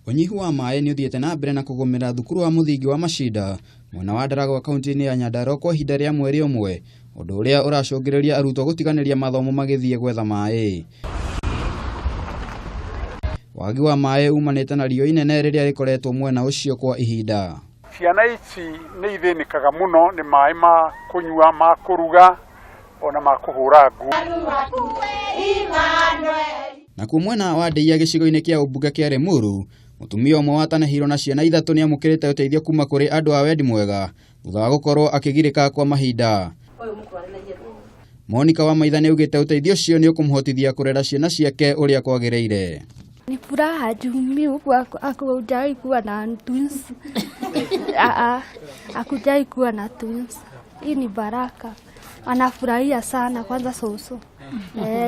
Unyihu wa maĩ nĩ ũthiĩte na mbere na kũgũmĩra thukuru wa mũthingi wa Mashinda mwena wa Ndaragwa kaunti-inĩ ya Nyandarua kwa ihinda rĩa mweri ũmwe, ũndũ ũrĩa ũracũngĩrĩria arutwo gũtiganĩria mathomo magĩthiĩ gwetha maĩ. Wagi wa maĩ umanĩte na riũa inene rĩrĩa rĩkoretwo mwena ũcio kwa ihinda. Ciana ici nĩ ithĩnĩkaga mũno nĩ maĩ ma kũnyua, ma kũruga ona ma kũhũra nguo. Na kwa mwena wa Ndeia gĩcigo-inĩ kĩa ũmbunge kĩa Limuru, mũtumia ũmwe watanahirwo na ciana ithatũ nĩ amũkĩrĩte ũteithio kuma kũrĩ andũ a wendi mwega thutha wa gũkorwo akĩgirĩka kwa mahinda. Monica wa Maitha nĩ augĩte ũteithio ũcio nĩ ũkũmũhotithia kũrera ciana ciake ũrĩa kwagĩrĩire. Ni furaha juu mimi hakujai kuwa na twins. Hakujai kuwa na twins. Hii ni baraka. Anafurahia sana kwanza soso.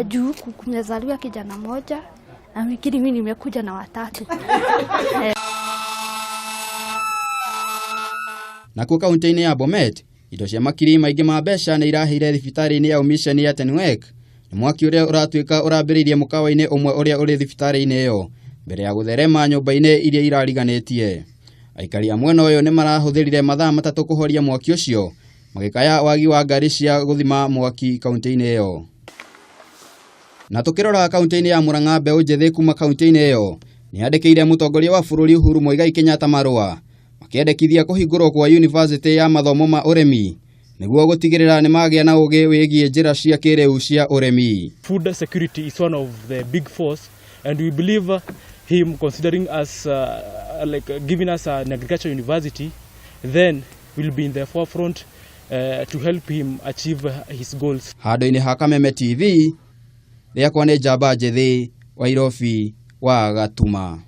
Juu kumezaliwa kijana moja na wiki mimi nimekuja na watatu. Na kwa kaunti-inĩ ya Bomet, indo cia makiri maingĩ ma mbeca nĩ irahĩire thibitarĩ-inĩ ya umisheni ya Tenwek. Nĩ mwaki ũrĩa ũratuĩka ũrambĩrĩirie mũkawa-inĩ ũmwe ũrĩa ũrĩ thibitarĩ-inĩ ĩyo mbere ya gũtherema nyũmba-inĩ iria irariganĩtie. Aikari a mwena ũyũ nĩ marahũthĩrire mathaa matatũ kũhoria mwaki ũcio, magĩkaya wagi wa ngari cia gũthima mwaki kaunti-inĩ ĩyo. Na tũkĩrora kaunti-inĩ ya Murang'a, mbeũ njĩthĩ kuma kaunti-inĩ ĩyo nĩ yandĩkĩire mũtongoria wa bũrũri Uhuru Muigai Kenyatta marũa makĩendekithia kũhingũrwo kwa yunivasĩtĩ ya mathomo ma ũrĩmi nĩguo gũtigĩrĩra nĩ magĩa na ũgĩ wĩgiĩ njĩra cia kĩrĩu cia ũrĩmi. Food security is one of the big force, and we believe him considering us giving us an agriculture university, then will be in the forefront to help him achieve his goals. Handũ-inĩ ha Kameme TV, rĩakwa nĩ Njamba Njĩthĩ, Wairobi wa Gatuma.